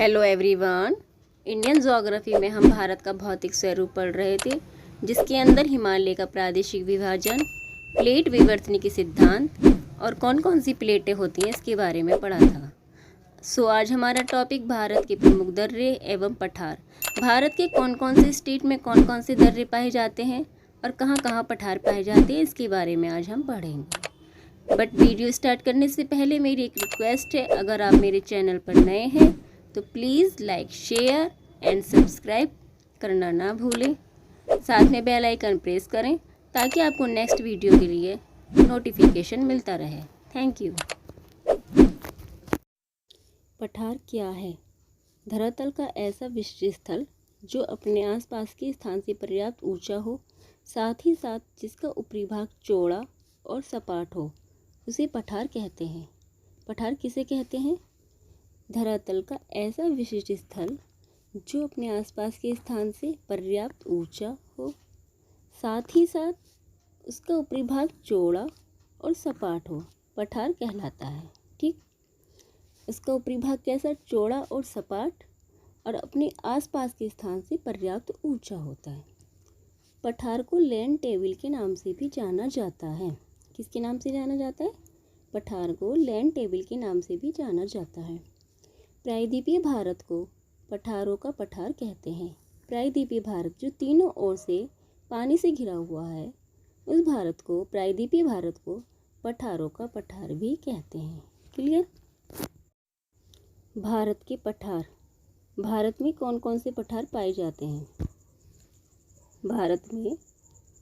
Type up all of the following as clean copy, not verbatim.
Hello everyone. Indian geography में हम भारत का भौतिक स्वरूप पढ़ रहे थे, जिसके अंदर हिमालय का प्रादेशिक विभाजन, प्लेट विवर्तन के सिद्धांत और कौन कौन सी प्लेटें होती हैं इसके बारे में पढ़ा था। आज हमारा टॉपिक भारत के प्रमुख दर्रे एवं पठार। भारत के कौन कौन से स्टेट में कौन कौन से दर्रे पाए जाते हैं और कहाँ कहाँ पठार पाए जाते हैं, इसके बारे में आज हम पढ़ेंगे। बट वीडियो स्टार्ट करने से पहले मेरी एक रिक्वेस्ट है, अगर आप मेरे चैनल पर नए हैं तो please like, share and subscribe करना ना भूलें। साथ में बेल आइकन प्रेस करें ताकि आपको नेक्स्ट वीडियो के लिए नोटिफिकेशन मिलता रहे। Thank you. पठार क्या है? धरातल का ऐसा विशिष्ट स्थल जो अपने आसपास के स्थान से पर्याप्त ऊंचा हो, साथ ही साथ जिसका ऊपरी भाग चौड़ा और सपाट हो, उसे पठार कहते हैं। पठार किसे कहते हैं? धरातल का ऐसा विशिष्ट स्थल जो अपने आसपास के स्थान से पर्याप्त ऊंचा हो, साथ ही साथ उसका ऊपरी भाग चौड़ा और सपाट हो, पठार कहलाता है। ठीक, उसका ऊपरी भाग कैसा? चौड़ा और सपाट, और अपने आसपास के स्थान से पर्याप्त ऊंचा होता है। पठार को लैंड टेबल के नाम से भी जाना जाता है। किसके नाम से जाना जाता है? पठार को लैंड टेबल के नाम से भी जाना जाता है। प्रायद्वीपीय भारत को पठारों का पठार कहते हैं। प्रायद्वीपीय भारत जो तीनों ओर से पानी से घिरा हुआ है, उस भारत को, प्रायद्वीपीय भारत को पठारों का पठार भी कहते हैं। क्लियर? भारत के पठार। भारत में कौन कौन से पठार पाए जाते हैं? भारत में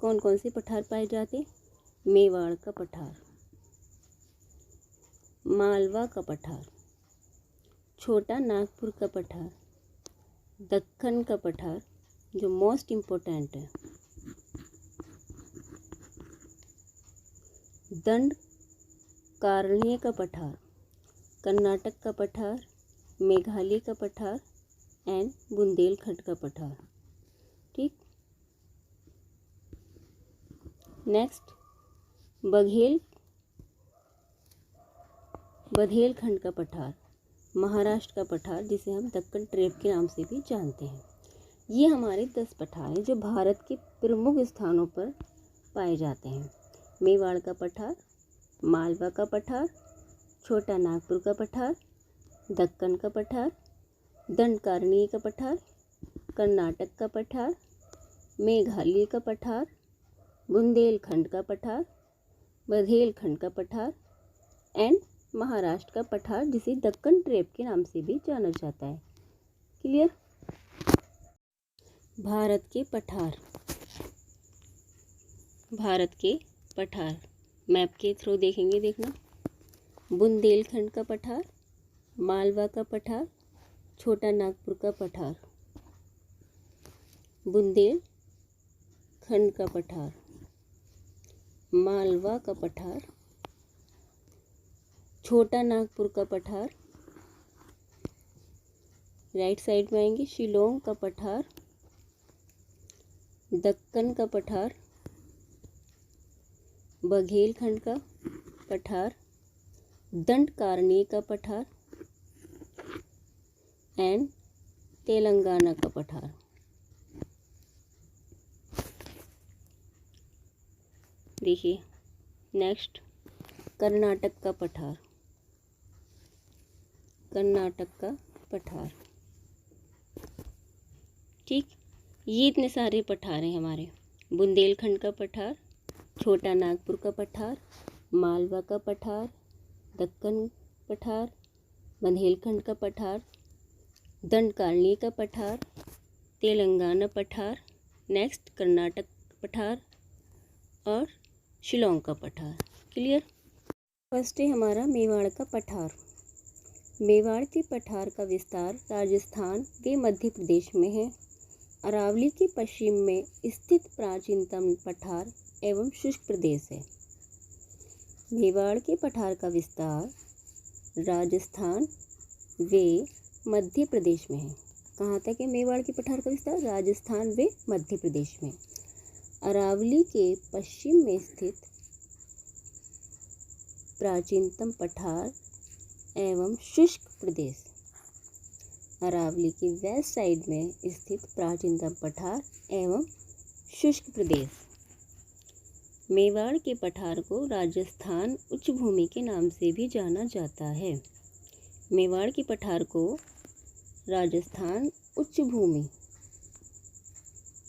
कौन कौन से पठार पाए जाते हैं? मेवाड़ का पठार, मालवा का पठार, छोटा नागपुर का पठार, दक्कन का पठार जो मोस्ट इम्पोर्टेंट है, दंड कारण्य का पठार, कर्नाटक का पठार, मेघालय का पठार एंड बुंदेलखंड का पठार। ठीक, नेक्स्ट बघेलखंड का पठार, महाराष्ट्र का पठार जिसे हम दक्कन ट्रेप के नाम से भी जानते हैं। ये हमारे 10 पठार हैं जो भारत के प्रमुख स्थानों पर पाए जाते हैं। मेवाड़ का पठार, मालवा का पठार, छोटा नागपुर का पठार, दक्कन का पठार, दंडकारण्य का पठार, कर्नाटक का पठार, मेघालय का पठार, बुंदेलखंड का पठार, बघेलखंड का पठार एंड महाराष्ट्र का पठार जिसे दक्कन ट्रेप के नाम से भी जाना जाता है। क्लियर? भारत के पठार। भारत के पठार मैप के थ्रू देखेंगे। देखना, बुंदेलखंड का पठार, मालवा का पठार, छोटा नागपुर का पठार, बुंदेलखंड का पठार, मालवा का पठार, छोटा नागपुर का पठार, राइट साइड में आएंगे शिलोंग का पठार, दक्कन का पठार, बघेलखंड का पठार, दंडकारण्य का पठार एंड तेलंगाना का पठार। देखिए नेक्स्ट, कर्नाटक का पठार। कर्नाटक का पठार। ठीक, ये इतने सारे पठार हैं हमारे। बुंदेलखंड का पठार, छोटा नागपुर का पठार, मालवा का पठार, दक्कन पठार, बुंदेलखंड का पठार, दंडकारण्य का पठार, तेलंगाना पठार, नेक्स्ट कर्नाटक पठार और शिलोंग का पठार। क्लियर? फर्स्ट है हमारा मेवाड़ का पठार। मेवाड़ के पठार का विस्तार राजस्थान व मध्य प्रदेश में है। अरावली के पश्चिम में स्थित प्राचीनतम पठार एवं शुष्क प्रदेश है। मेवाड़ के पठार का विस्तार राजस्थान व मध्य प्रदेश में है। कहाँ तक है मेवाड़ के पठार का विस्तार? राजस्थान व मध्य प्रदेश में। अरावली के पश्चिम में स्थित प्राचीनतम पठार एवं शुष्क प्रदेश। अरावली की वेस्ट साइड में स्थित प्राचीनतम पठार एवं शुष्क प्रदेश। मेवाड़ के पठार को राजस्थान उच्च भूमि के नाम से भी जाना जाता है। मेवाड़ के पठार को राजस्थान उच्च भूमि,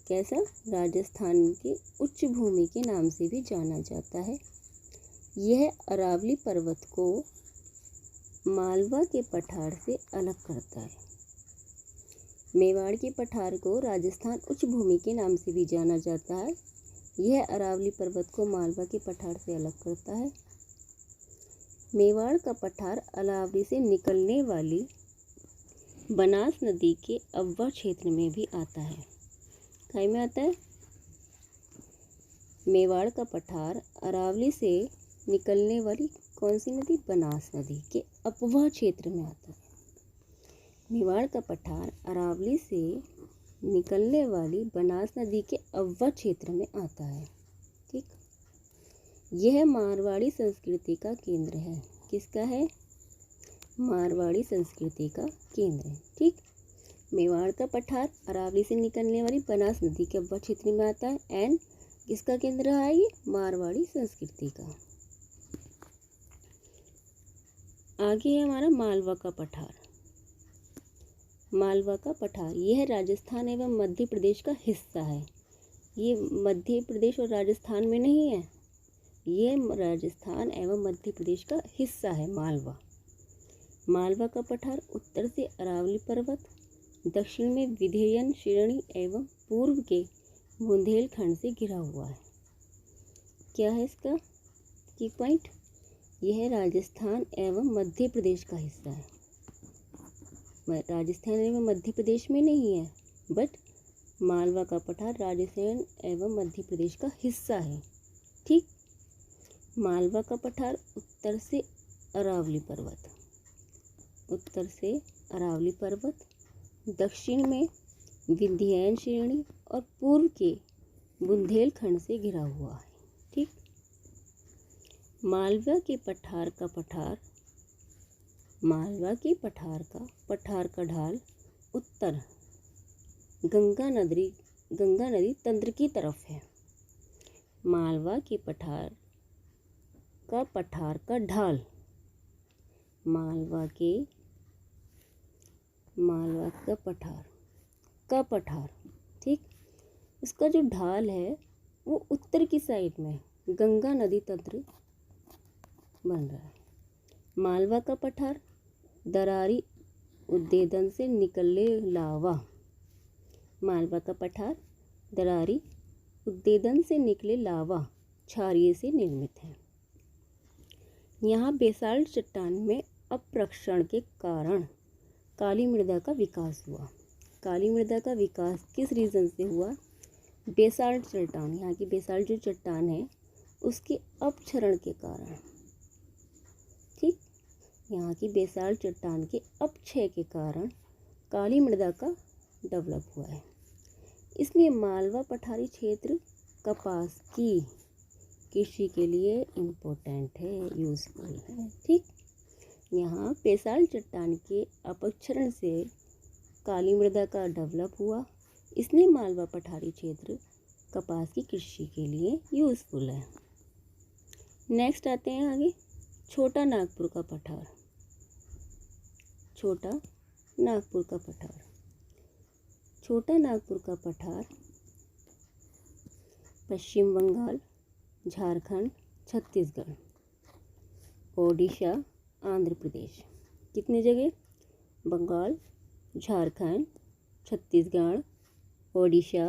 कैसा, राजस्थान के उच्च भूमि के नाम से भी जाना जाता है। यह अरावली पर्वत को मालवा के पठार से अलग करता है। मेवाड़ के पठार को राजस्थान उच्च भूमि के नाम से भी जाना जाता है। यह अरावली पर्वत को मालवा के पठार से अलग करता है। मेवाड़ का पठार अरावली से निकलने वाली बनास नदी के अववा क्षेत्र में भी आता है। कहीं में आता है? मेवाड़ का पठार अरावली से निकलने वाली कौन सी नदी? बनास नदी के अववा क्षेत्र में आता है। मेवाड़ का पठार अरावली से निकलने वाली बनास नदी के अववा क्षेत्र में आता है। ठीक, यह मारवाड़ी संस्कृति का केंद्र है। किसका है? मारवाड़ी संस्कृति का केंद्र है। ठीक, मेवाड़ का पठार अरावली से निकलने वाली बनास नदी के अववा क्षेत्र में आता है एंड किसका केंद्र है ये? मारवाड़ी संस्कृति का। आगे है हमारा मालवा का पठार। मालवा का पठार यह राजस्थान एवं मध्य प्रदेश का हिस्सा है। ये मध्य प्रदेश और राजस्थान में नहीं है, ये राजस्थान एवं मध्य प्रदेश का हिस्सा है मालवा। मालवा का पठार उत्तर से अरावली पर्वत, दक्षिण में विंध्य श्रेणी एवं पूर्व के बुंदेलखंड से घिरा हुआ है। क्या है इसका की पॉइंट? यह राजस्थान एवं मध्य प्रदेश का हिस्सा है। राजस्थान एवं मध्य प्रदेश में नहीं है, बट मालवा का पठार राजस्थान एवं मध्य प्रदेश का हिस्सा है। ठीक, मालवा का पठार उत्तर से अरावली पर्वत, उत्तर से अरावली पर्वत, दक्षिण में विंध्य श्रेणी और पूर्व के बुंदेलखंड से घिरा हुआ है। ठीक, मालवा के पठार का पठार, मालवा के पठार का ढाल उत्तर गंगा नदी तंत्र की तरफ है। मालवा के पठार का ढाल, मालवा का पठार, ठीक, इसका जो ढाल है वो उत्तर की साइड में गंगा नदी तंत्र बन रहा है। मालवा का पठार दरारी उद्देदन से निकले लावा, मालवा का पठार दरारी उद्देदन से निकले लावा क्षारीय से निर्मित है। यहाँ बेसाल्ट चट्टान में अपरक्षण के कारण काली मृदा का विकास हुआ। काली मृदा का विकास किस रीजन से हुआ? बेसाल्ट चट्टान, यहाँ की बेसाल्ट जो चट्टान है उसके अपक्षरण के कारण। ठीक, यहाँ की बेसाल्ट चट्टान के अपक्षय के कारण काली मृदा का डेवलप हुआ है। इसलिए मालवा पठारी क्षेत्र कपास की कृषि के लिए इम्पोर्टेंट है, यूजफुल है। ठीक, यहाँ बेसाल्ट चट्टान के अपक्षरण से काली मृदा का डेवलप हुआ, इसलिए मालवा पठारी क्षेत्र कपास की कृषि के लिए यूजफुल है। नेक्स्ट आते हैं आगे छोटा नागपुर का पठार। छोटा नागपुर का पठार, छोटा नागपुर का पठार पश्चिम बंगाल, झारखंड, छत्तीसगढ़, ओडिशा, आंध्र प्रदेश, कितने जगह? बंगाल, झारखंड, छत्तीसगढ़, ओडिशा,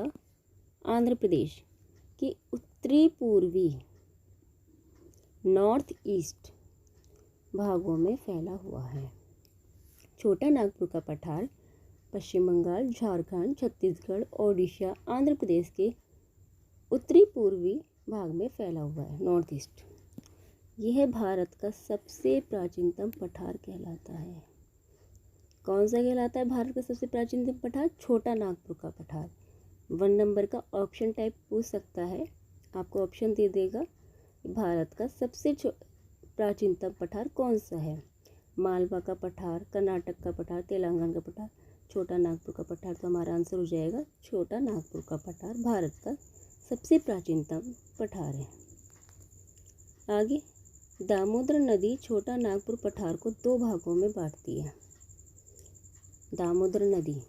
आंध्र प्रदेश के उत्तरी पूर्वी नॉर्थ ईस्ट भागों में फैला हुआ है। छोटा नागपुर का पठार पश्चिम बंगाल, झारखंड, छत्तीसगढ़, ओडिशा, आंध्र प्रदेश के उत्तरी पूर्वी भाग में फैला हुआ है, नॉर्थ ईस्ट। यह भारत का सबसे प्राचीनतम पठार कहलाता है। कौन सा कहलाता है भारत का सबसे प्राचीनतम पठार? छोटा नागपुर का पठार। 1 नंबर का ऑप्शन टाइप पूछ सकता है, आपको ऑप्शन दे देगा भारत का सबसे प्राचीनतम पठार कौन सा है? मालवा का पठार, कर्नाटक का पठार, तेलंगाना का पठार, छोटा नागपुर का पठार, तो हमारा आंसर हो जाएगा छोटा नागपुर का पठार भारत का सबसे प्राचीनतम पठार है। आगे, दामोदर नदी छोटा नागपुर पठार को दो भागों में बांटती है। दामोदर नदी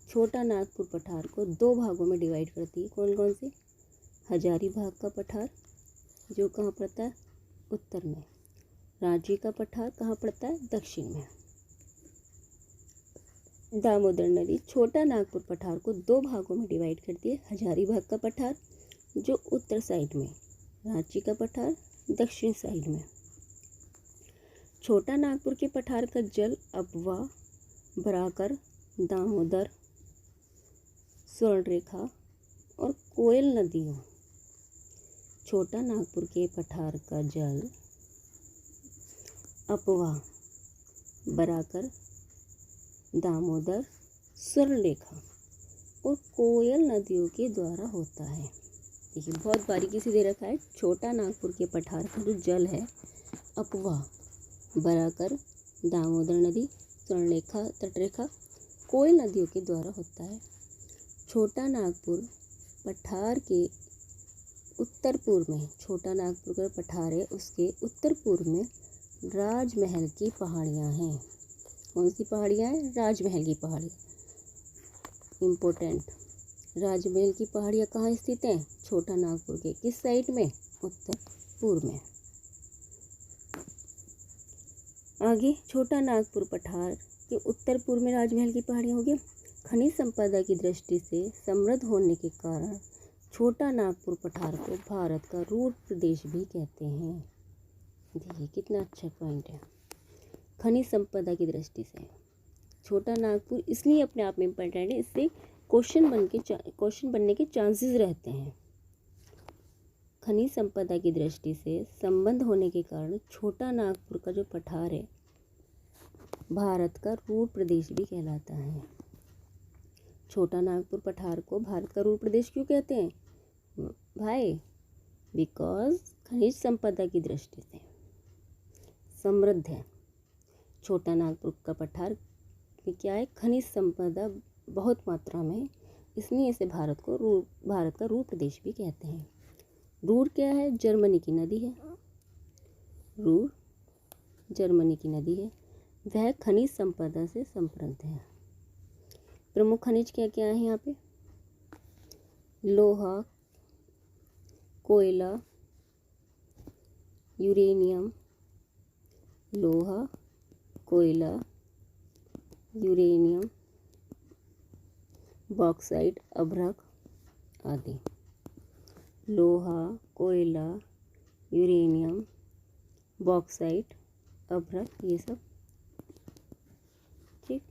छोटा नागपुर पठार को दो भागों में डिवाइड करती है। कौन कौन से? हजारीबाग का पठार जो कहाँ पड़ता है? उत्तर में। रांची का पठार कहाँ पड़ता है? दक्षिण में। दामोदर नदी छोटा नागपुर पठार को दो भागों में डिवाइड करती है। हजारीबाग का पठार जो उत्तर साइड में, रांची का पठार दक्षिण साइड में। छोटा नागपुर के पठार का जल अबवा, बराकर, दामोदर, स्वर्णरेखा और कोयल नदियों। छोटा नागपुर के पठार का जल अबवा, बराकर, दामोदर, स्वर्णरेखा और कोयल नदियों के द्वारा होता है। देखिए बहुत बारीकी से दे रखा है। छोटा नागपुर के पठार का जो जल है अबवा, बराकर, दामोदर नदी, स्वर्णरेखा, तटरेखा, कोयल नदियों के द्वारा होता है। छोटा नागपुर पठार के उत्तर पूर्व में, छोटा नागपुर का पठार है उसके उत्तर पूर्व में राजमहल की पहाड़ियाँ हैं। कौन सी पहाड़ियाँ हैं? राजमहल की पहाड़ियाँ। इम्पोर्टेंट, राजमहल की पहाड़ियाँ कहाँ स्थित हैं? छोटा नागपुर के किस साइड में? उत्तर पूर्व में। आगे, छोटा नागपुर पठार के उत्तर पूर्व में राजमहल की पहाड़ियाँ हो गई। खनिज संपदा की दृष्टि से समृद्ध होने के कारण छोटा नागपुर पठार को भारत का रूर प्रदेश भी कहते हैं। देखिए कितना अच्छा पॉइंट है। खनिज संपदा की दृष्टि से छोटा नागपुर इसलिए अपने आप में इम्पोर्टेंट है, इससे क्वेश्चन बनने के चांसेस रहते हैं। खनिज संपदा की दृष्टि से संबंध होने के कारण छोटा नागपुर का जो पठार है भारत का रूर प्रदेश भी कहलाता है। छोटा नागपुर पठार को भारत का रूर प्रदेश क्यों कहते हैं भाई? बिकॉज खनिज संपदा की दृष्टि से समृद्ध है। छोटा नागपुर का पठार में क्या है? खनिज संपदा बहुत मात्रा में, इसलिए इसे भारत का रूर प्रदेश भी कहते हैं। रूर क्या है? जर्मनी की नदी है। रूर जर्मनी की नदी है। वह खनिज संपदा से समृद्ध है। प्रमुख खनिज क्या क्या है यहाँ पे? लोहा, कोयला, यूरेनियम, लोहा, कोयला, यूरेनियम, बॉक्साइट, अभ्रक आदि। लोहा, कोयला, यूरेनियम, बॉक्साइट, अभ्रक, ये सब ठीक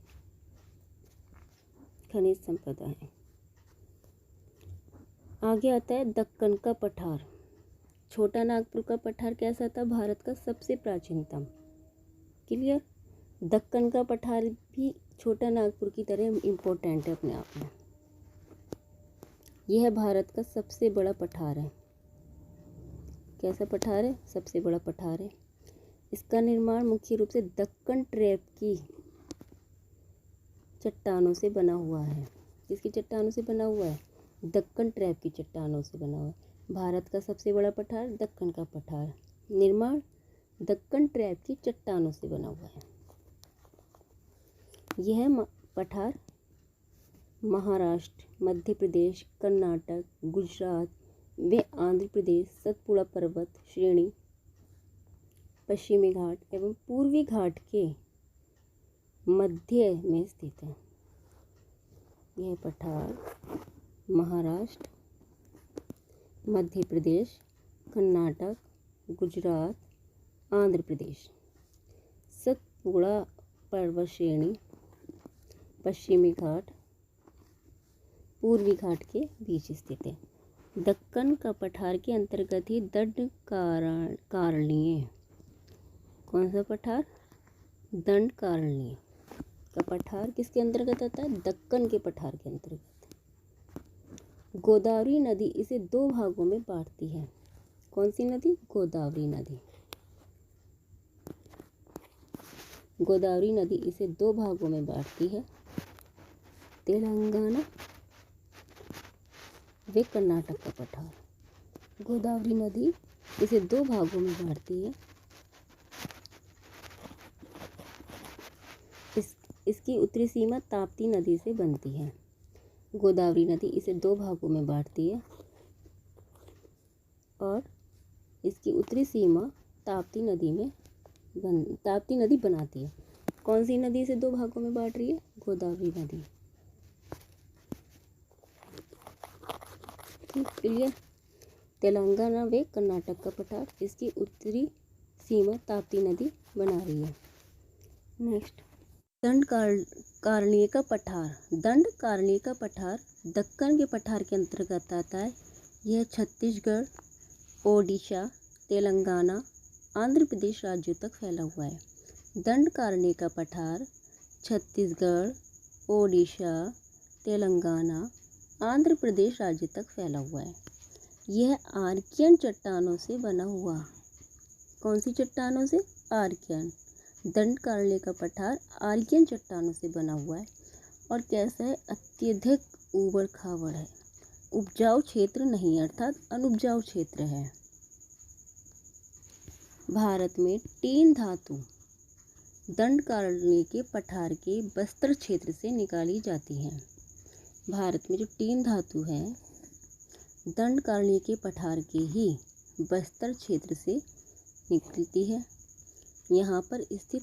खनिज संपदा है। आगे आता है दक्कन का पठार। छोटा नागपुर का पठार कैसा था? भारत का सबसे प्राचीनतम। क्लियर? दक्कन का पठार भी छोटा नागपुर की तरह इम्पोर्टेंट है अपने आप में। यह भारत का सबसे बड़ा पठार है। कैसा पठार है? सबसे बड़ा पठार है। इसका निर्माण मुख्य रूप से दक्कन ट्रैप की चट्टानों से बना हुआ है। किसकी चट्टानों से बना हुआ है? दक्कन ट्रैप की चट्टानों से बना हुआ है। भारत का सबसे बड़ा पठार दक्कन का पठार, निर्माण दक्कन ट्रैप की चट्टानों से बना हुआ है। यह पठार महाराष्ट्र, मध्य प्रदेश, कर्नाटक, गुजरात व आंध्र प्रदेश सतपुड़ा पर्वत श्रेणी, पश्चिमी घाट एवं पूर्वी घाट के मध्य में स्थित है। यह पठार महाराष्ट्र, मध्य प्रदेश, कर्नाटक, गुजरात, आंध्र प्रदेश सतपुड़ा पर्वत श्रेणी, पश्चिमी घाट, पूर्वी घाट के बीच स्थित है। दक्कन का पठार के अंतर्गत ही दंडकारण्य। कौन सा पठार? दंडकारण्य का पठार किसके अंतर्गत आता है? दक्कन के पठार के अंतर्गत। गोदावरी नदी इसे दो भागों में बांटती है। कौन सी नदी? गोदावरी नदी। गोदावरी नदी इसे दो भागों में बांटती है, तेलंगाना व कर्नाटक का पठार। गोदावरी नदी इसे दो भागों में बांटती है। इसकी उत्तरी सीमा ताप्ती नदी से बनती है। गोदावरी नदी इसे दो भागों में बांटती है और इसकी उत्तरी सीमा ताप्ती नदी बनाती है। कौन सी नदी इसे दो भागों में बांट रही है? गोदावरी नदी। ठीक, क्लियर। तेलंगाना व कर्नाटक का पठार, इसकी उत्तरी सीमा ताप्ती नदी बना रही है। नेक्स्ट, दंडकारण्य का पठार। दंडकारण्य का पठार दक्कन के पठार के अंतर्गत आता है। यह छत्तीसगढ़, ओडिशा, तेलंगाना, आंध्र प्रदेश राज्यों तक फैला हुआ है। दंडकारण्य का पठार छत्तीसगढ़, ओडिशा, तेलंगाना, आंध्र प्रदेश राज्य तक फैला हुआ है। यह आर्कियन चट्टानों से बना हुआ। कौन सी चट्टानों से? आर्कियन। दंडकारण्य का पठार आर्कियन चट्टानों से बना हुआ है और कैसा है? अत्यधिक ऊबड़ खाबड़ है। उपजाऊ क्षेत्र नहीं, अर्थात अनुपजाऊ क्षेत्र है। भारत में तीन धातु दंडकारण्य के पठार के बस्तर क्षेत्र से निकाली जाती हैं। भारत में जो तीन धातु हैं दंडकारण्य के पठार के ही बस्तर क्षेत्र से निकलती है। यहाँ पर स्थित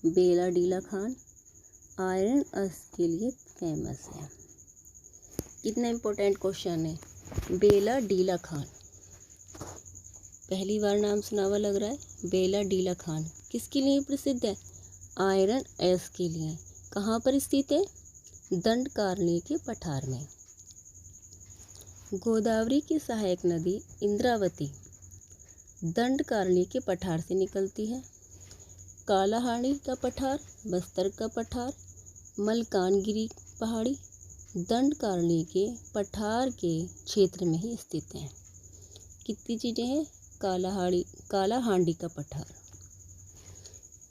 बेलाडीला खान आयरन अर्थ के लिए फेमस है। कितना इम्पोर्टेंट क्वेश्चन है। बेलाडीला खान, पहली बार नाम सुना हुआ लग रहा है। बेलाडीला खान किसके लिए प्रसिद्ध है? आयरन एस के लिए। कहाँ पर स्थित है? दंडकारण्य के पठार में। गोदावरी की सहायक नदी इंद्रावती दंडकारण्य के पठार से निकलती है। कालाहांडी का पठार, बस्तर का पठार, मलकानगिरी पहाड़ी दंडकारण्य के पठार के क्षेत्र में ही स्थित हैं। कितनी चीज़ें हैं? कालाहांडी का पठार।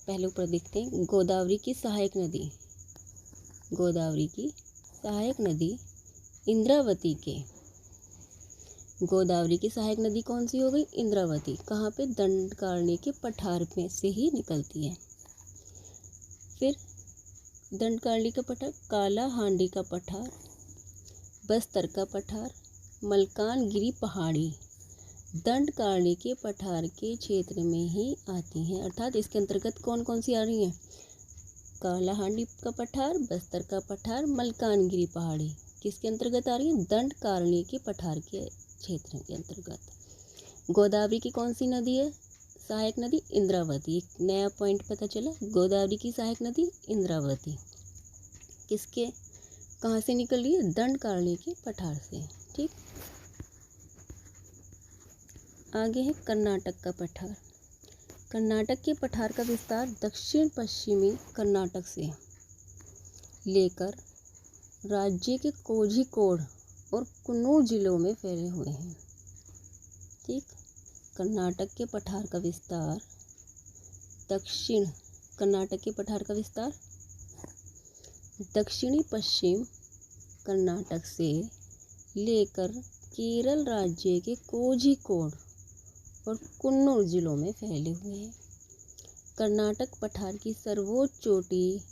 पहले ऊपर देखते हैं। गोदावरी की सहायक नदी, गोदावरी की सहायक नदी इंद्रावती के। गोदावरी की सहायक नदी कौन सी हो गई? इंद्रावती। कहाँ पे? दंडकारण्य के पठार में से ही निकलती है। फिर दंडकारण्य का पठार, कालाहांडी का पठार, बस्तर का पठार, मलकानगिरी पहाड़ी दंडकारण्य के पठार के क्षेत्र में ही आती हैं। अर्थात इसके अंतर्गत कौन कौन सी आ रही हैं? कालाहांडी का पठार, बस्तर का पठार, मलकानगिरी पहाड़ी किसके अंतर्गत आ रही है? दंडकारण्य के पठार के क्षेत्र के अंतर्गत। गोदावरी की कौन सी नदी है सहायक नदी? इंद्रावती। एक नया पॉइंट पता चला। गोदावरी की सहायक नदी इंद्रावती किसके, कहाँ से निकल रही है? दंडकारण्य के पठार से। ठीक, आगे है कर्नाटक का पठार। कर्नाटक के पठार का विस्तार दक्षिण पश्चिमी कर्नाटक से लेकर राज्य के कोझिकोड और कन्नूर जिलों में फैले हुए हैं। ठीक, कर्नाटक के पठार का विस्तार दक्षिणी पश्चिम कर्नाटक से लेकर केरल राज्य के कोझिकोड और कन्नूर जिलों में फैले हुए हैं। कर्नाटक पठार की सर्वोच्च चोटी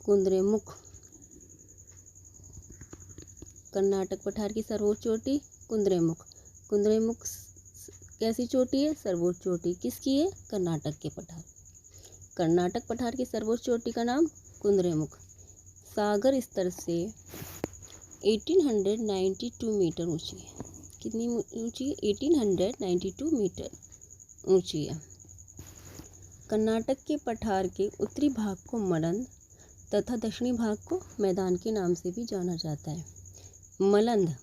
कुद्रेमुख। कर्नाटक पठार की सर्वोच्च चोटी कुद्रेमुख। कुद्रेमुख कैसी चोटी है? सर्वोच्च चोटी। किसकी है? कर्नाटक के पठार। कर्नाटक पठार की सर्वोच्च चोटी का नाम कुद्रेमुख। सागर स्तर से 1892 मीटर ऊंची है। कितनी ऊंची है? 1892 मीटर ऊंची है। कर्नाटक के पठार के उत्तरी भाग को मलंद तथा दक्षिणी भाग को मैदान के नाम से भी जाना जाता है। मलंद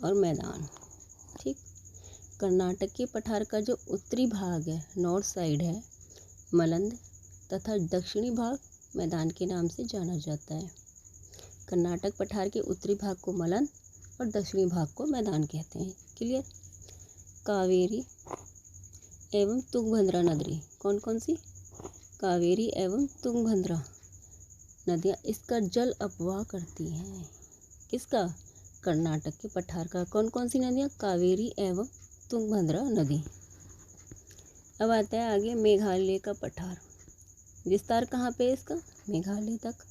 और मैदान। ठीक, कर्नाटक के पठार का जो उत्तरी भाग है, नॉर्थ साइड है, मलंद तथा दक्षिणी भाग मैदान के नाम से जाना जाता है। कर्नाटक पठार के उत्तरी भाग को मलंद और दक्षिणी भाग को मैदान कहते हैं। क्लियर। कावेरी एवं तुंगभद्रा नदी कौन कौन सी? कावेरी एवं तुंगभद्रा नदियाँ इसका जल अपवाह करती हैं। किसका? कर्नाटक के पठार का। कौन कौन सी नदियाँ? कावेरी एवं तुंगभद्रा नदी। अब आता है आगे मेघालय का पठार। विस्तार कहाँ पे है इसका? मेघालय तक।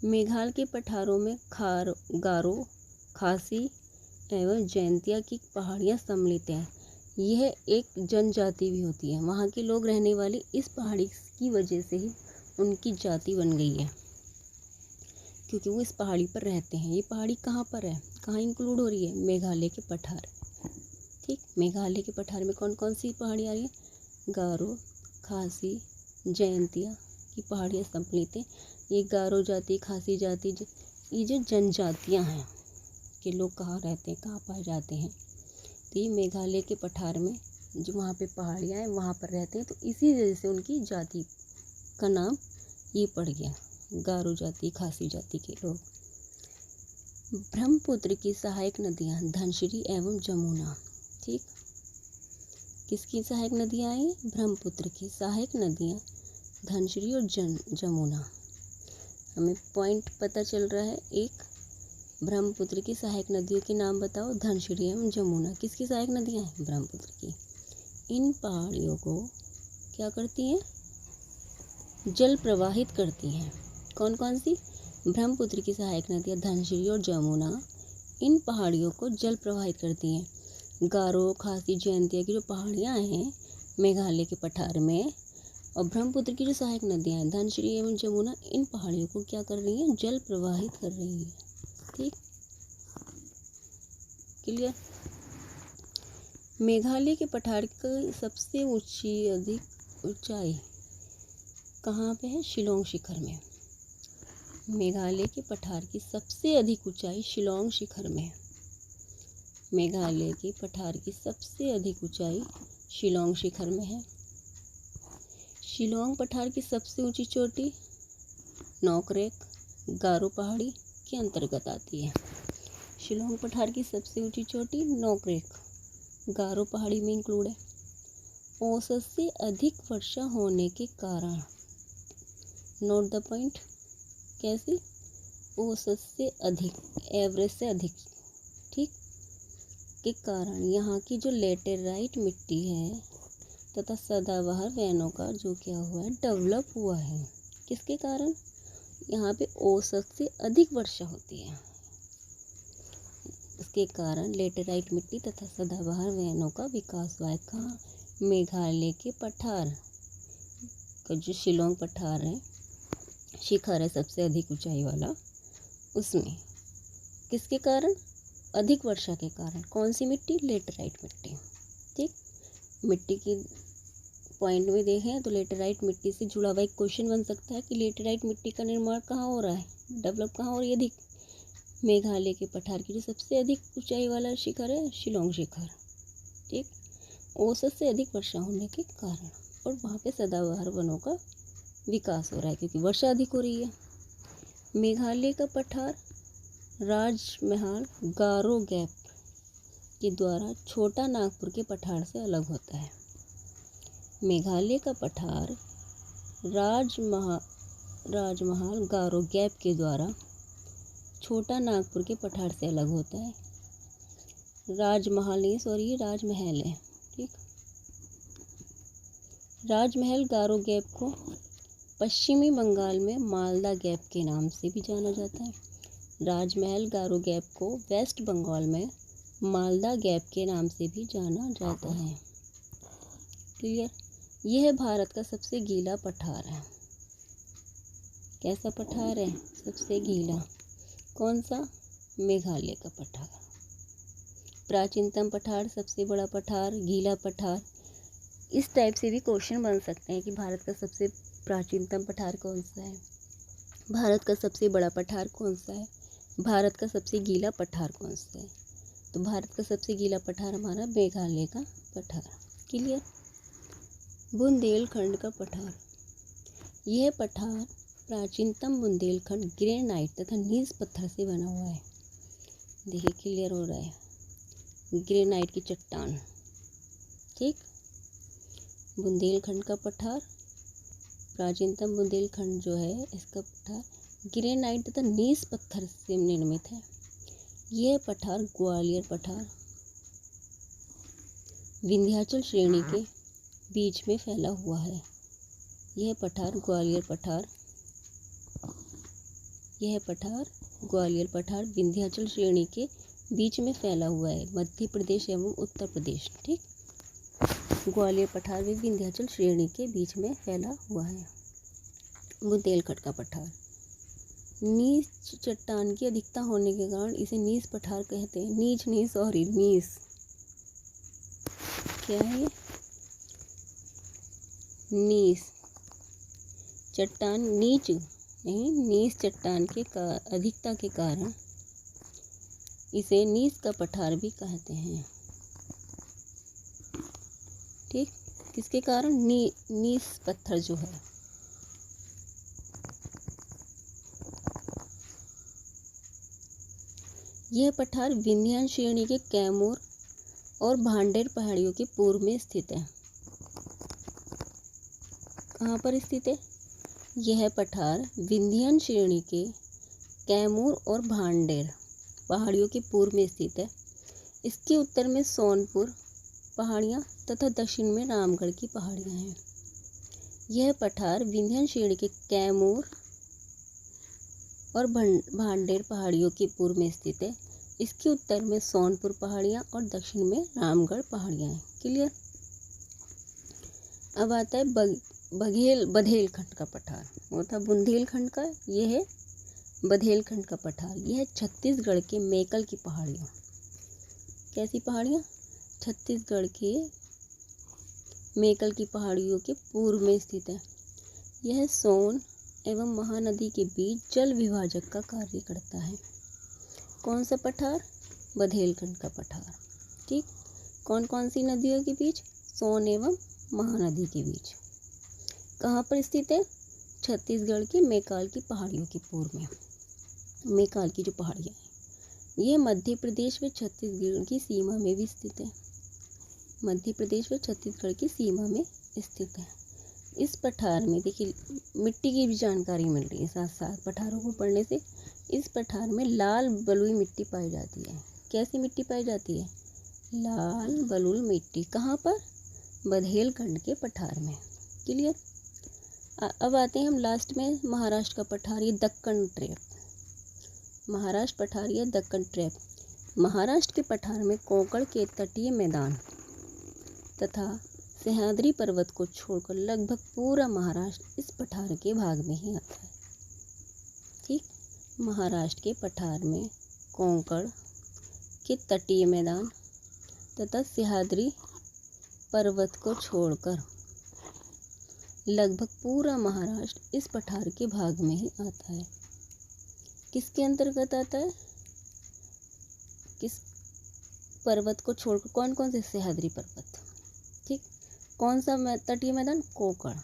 मेघालय के पठारों में गारो, खासी एवं जैंतिया की पहाड़ियाँ सम्मिलित हैं। यह एक जनजाति भी होती है। वहाँ के लोग रहने वाले इस पहाड़ी की वजह से ही उनकी जाति बन गई है, क्योंकि वो इस पहाड़ी पर रहते हैं। ये पहाड़ी कहाँ पर है, कहाँ इंक्लूड हो रही है? मेघालय के पठार। ठीक, मेघालय के पठार में कौन कौन सी पहाड़ी आ रही है? गारो, खासी, जैंतिया की पहाड़ियाँ सम्मिलित हैं। ये गारो जाति, खासी जाति, ये जो जनजातियाँ हैं कि लोग कहाँ रहते हैं, कहाँ पाए जाते हैं, तो ये मेघालय के पठार में जो वहाँ पे पहाड़ियाँ हैं वहाँ पर रहते हैं। तो इसी वजह से उनकी जाति का नाम ये पड़ गया, गारो जाति, खासी जाति के लोग। ब्रह्मपुत्र की सहायक नदियाँ धनश्री एवं जमुना। ठीक, किसकी सहायक नदियाँ आई? ब्रह्मपुत्र की सहायक नदियाँ धनश्री और जमुना। हमें पॉइंट पता चल रहा है। एक, ब्रह्मपुत्र की सहायक नदियों के नाम बताओ। धनश्री एवं जमुना किसकी सहायक नदियाँ हैं? ब्रह्मपुत्र की। इन पहाड़ियों को क्या करती हैं? जल प्रवाहित करती हैं। कौन कौन सी? ब्रह्मपुत्र की सहायक नदियाँ धनश्री और जमुना इन पहाड़ियों को जल प्रवाहित करती हैं। गारो, खासी, जैंतिया की जो पहाड़ियाँ हैं मेघालय के पठार में, और ब्रह्मपुत्र की जो सहायक नदियाँ हैं धनश्री एवं जमुना, इन पहाड़ियों को क्या कर रही हैं? जल प्रवाहित कर रही हैं। ठीक, क्लियर? मेघालय के पठार की सबसे अधिक ऊंचाई कहाँ पे है? शिलांग शिखर में। मेघालय के पठार की सबसे अधिक ऊंचाई शिलांग शिखर में। मेघालय के पठार की सबसे अधिक ऊंचाई शिलांग शिखर में है। शिलांग पठार की सबसे ऊंची चोटी नोकरेक गारो पहाड़ी के अंतर्गत आती है। शिलांग पठार की सबसे ऊंची चोटी नोकरेक गारो पहाड़ी में इंक्लूड है। औसत से अधिक वर्षा होने के कारण, नोट द पॉइंट, कैसे? औसत से अधिक, एवरेज से अधिक, ठीक, के कारण यहाँ की जो लेटेराइट मिट्टी है तथा सदाबहार वैनों का जो क्या हुआ है? डेवलप हुआ है। किसके कारण? यहाँ पे औसत से अधिक वर्षा होती है, इसके कारण लेटेराइट मिट्टी तथा सदाबहार वैनों का विकास हुआ है। कहाँ? मेघालय के पठार का जो शिलांग पठार है, शिखर है सबसे अधिक ऊंचाई वाला, उसमें किसके कारण? अधिक वर्षा के कारण। कौन सी मिट्टी? लेटेराइट मिट्टी। ठीक, मिट्टी की पॉइंट में देखें तो लेटेराइट मिट्टी से जुड़ा हुआ एक क्वेश्चन बन सकता है कि लेटेराइट मिट्टी का निर्माण कहाँ हो रहा है, डेवलप कहाँ हो रही है अधिक? मेघालय के पठार की जो सबसे अधिक ऊंचाई वाला शिखर है शिलांग शिखर। ठीक, औसत से अधिक वर्षा होने के कारण, और वहाँ पे सदाबहार वनों का विकास हो रहा है क्योंकि वर्षा अधिक हो रही है। मेघालय का पठार राजमहल गारो गैप के द्वारा छोटा नागपुर के पठार से अलग होता है। मेघालय का पठार राजमहल गारो गैप के द्वारा छोटा नागपुर के पठार से अलग होता है। राजमहल नहीं, सॉरी, राजमहल है। ठीक, राजमहल गारो गैप को पश्चिमी बंगाल में मालदा गैप के नाम से भी जाना जाता है। राजमहल गारो गैप को वेस्ट बंगाल में मालदा गैप के नाम से भी जाना जाता है। क्लियर? यह भारत का सबसे गीला पठार है। कैसा पठार है? सबसे गीला। कौन सा? मेघालय का पठार। प्राचीनतम पठार, सबसे बड़ा पठार, गीला पठार, इस टाइप से भी क्वेश्चन बन सकते हैं कि भारत का सबसे प्राचीनतम पठार कौन सा है, भारत का सबसे बड़ा पठार कौन सा है, भारत का सबसे गीला पठार कौन सा है। तो भारत का सबसे गीला पठार हमारा मेघालय का पठार। क्लियर? बुंदेलखंड का पठार। यह पठार प्राचीनतम बुंदेलखंड ग्रेनाइट तथा नीज पत्थर से बना हुआ है। देखिए क्लियर हो रहा है, ग्रेनाइट की चट्टान। ठीक, बुंदेलखंड का पठार प्राचीनतम बुंदेलखंड जो है इसका पठार ग्रेनाइट तथा नीस पत्थर से निर्मित है। यह पठार ग्वालियर पठार विंध्याचल श्रेणी के बीच में फैला हुआ है। यह पठार ग्वालियर पठार विंध्याचल श्रेणी के बीच में फैला हुआ है, मध्य प्रदेश एवं उत्तर प्रदेश। ठीक, ग्वालियर पठार भी विंध्याचल श्रेणी के बीच में फैला हुआ है। बुंदेलखंड का पठार नीच चट्टान की अधिकता होने के कारण इसे नीस पठार कहते हैं। नीस क्या है? नीस चट्टान नीस चट्टान के अधिकता के कारण इसे नीस का पठार भी कहते हैं। ठीक, किसके कारण? नीस पत्थर जो है। यह पठार विंध्याचल श्रेणी के कैमूर और भांडेर पहाड़ियों के पूर्व में स्थित है। कहाँ पर स्थित है? यह पठार विंध्याचल श्रेणी के कैमूर और भांडेर पहाड़ियों के पूर्व में स्थित है। इसके उत्तर में सोनपुर पहाड़ियाँ तथा दक्षिण में रामगढ़ की पहाड़ियाँ हैं। यह पठार विंध्याचल श्रेणी के कैमूर और भांडेर पहाड़ियों के पूर्व में स्थित है। इसके उत्तर में सोनपुर पहाड़ियाँ और दक्षिण में रामगढ़ पहाड़ियाँ हैं। क्लियर। अब आता है बघेलखंड का पठार। वो था बुंदेलखंड का, यह है बघेलखंड का पठार। यह है छत्तीसगढ़ के मेकल की पहाड़ियाँ। कैसी पहाड़ियाँ? छत्तीसगढ़ के मेकल की पहाड़ियों के पूर्व में स्थित है। यह सोन एवं महानदी के बीच जल विभाजक का कार्य करता है। कौन सा पठार? बघेलखंड का पठार। ठीक, कौन कौन सी नदियों के बीच? सोन एवं महानदी के बीच। कहाँ पर स्थित है? छत्तीसगढ़ के मेकाल की पहाड़ियों के पूर्व में। मेकाल की जो पहाड़ियाँ हैं ये मध्य प्रदेश व छत्तीसगढ़ की सीमा में भी स्थित है। मध्य प्रदेश व छत्तीसगढ़ की सीमा में स्थित है। इस पठार में देखिए मिट्टी की भी जानकारी मिल रही है साथ साथ। पठारों को पढ़ने से इस पठार में लाल बलुई मिट्टी पाई जाती है। कैसी मिट्टी पाई जाती है? लाल बलुई मिट्टी। कहाँ पर? बघेलखंड के पठार में। क्लियर। अब आते हैं हम लास्ट में महाराष्ट्र का पठार, ये दक्कन ट्रैप। महाराष्ट्र पठार या दक्कन ट्रैप। महाराष्ट्र के पठार में कोंकण के तटीय मैदान तथा सह्याद्री पर्वत को छोड़कर लगभग पूरा महाराष्ट्र इस पठार के भाग में ही आता है। ठीक, महाराष्ट्र के पठार में कोंकण के तटीय मैदान तथा सह्याद्री पर्वत को छोड़कर लगभग पूरा महाराष्ट्र इस पठार के भाग में ही आता है। किसके अंतर्गत आता है? किस पर्वत को छोड़कर? कौन कौन से? सह्याद्री पर्वत। ठीक, कौन सा तटीय मैदान? कोंकण।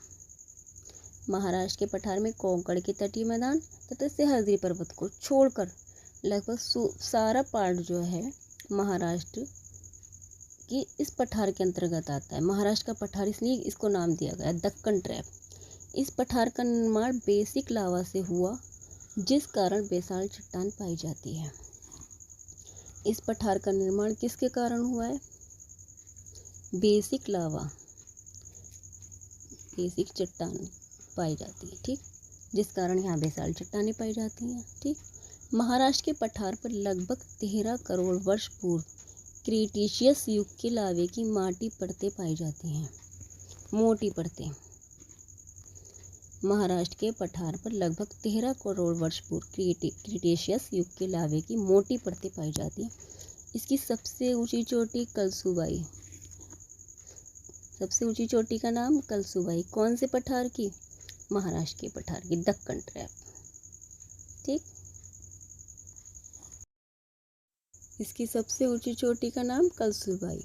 महाराष्ट्र के पठार में कोंकण के तटीय मैदान तथा सह्याद्री पर्वत को छोड़कर लगभग सारा पार्ट जो है महाराष्ट्र की इस पठार के अंतर्गत आता है। महाराष्ट्र का पठार इसलिए इसको नाम दिया गया दक्कन ट्रैप। इस पठार का निर्माण बेसिक लावा से हुआ, जिस कारण बेसाल्ट चट्टान पाई जाती है। इस पठार का निर्माण किसके कारण हुआ है? बेसिक लावा, बेसिक चट्टान पाई जाती है। ठीक, जिस कारण यहाँ बेसाल्ट चट्टानें पाई जाती हैं। ठीक, महाराष्ट्र के पठार पर लगभग 13 करोड़ वर्ष पूर्व क्रीटेशियस युग के लावे की माटी परतें पाई जाती हैं। मोटी परतें। महाराष्ट्र के पठार पर लगभग 13 करोड़ वर्ष पूर्व क्रीटेशियस युग के लावे की मोटी परतें पाई जाती हैं। इसकी सबसे ऊंची चोटी कलसुबाई। सबसे ऊंची चोटी का नाम कलसुबाई। कौन से पठार की? महाराष्ट्र के पठार की, दक्कन ट्रैप। ठीक, इसकी सबसे ऊंची चोटी का नाम कलसुबाई।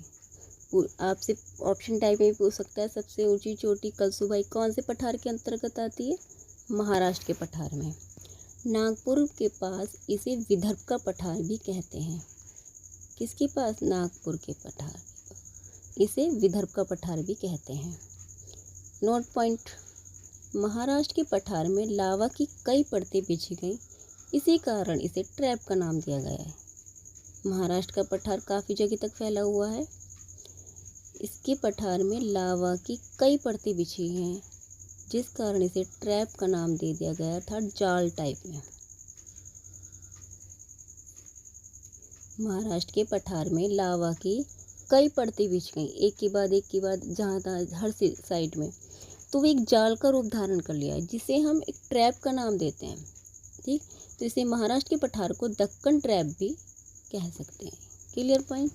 आपसे ऑप्शन टाइप में भी पूछ सकता है, सबसे ऊंची चोटी कलसुबाई कौन से पठार के अंतर्गत आती है? महाराष्ट्र के पठार में। नागपुर के पास इसे विदर्भ का पठार भी कहते हैं। किसके पास? नागपुर के पठार के पास इसे विदर्भ का पठार भी कहते हैं। नोट पॉइंट महाराष्ट्र के पठार में लावा की कई परतें बिछी गईं, इसी कारण इसे ट्रैप का नाम दिया गया है। महाराष्ट्र का पठार काफ़ी जगह तक फैला हुआ है। इसके पठार में लावा की कई परतें बिछी हैं, जिस कारण इसे ट्रैप का नाम दे दिया गया, अर्थात जाल टाइप में। महाराष्ट्र के पठार में लावा की कई परतें बिछ गई, एक के बाद एक के बाद, जहाँ तहाँ हर साइड में, तो वो एक जाल का रूप धारण कर लिया है, जिसे हम एक ट्रैप का नाम देते हैं। ठीक, तो इसे महाराष्ट्र के पठार को दक्कन ट्रैप भी कह सकते हैं। Clear point.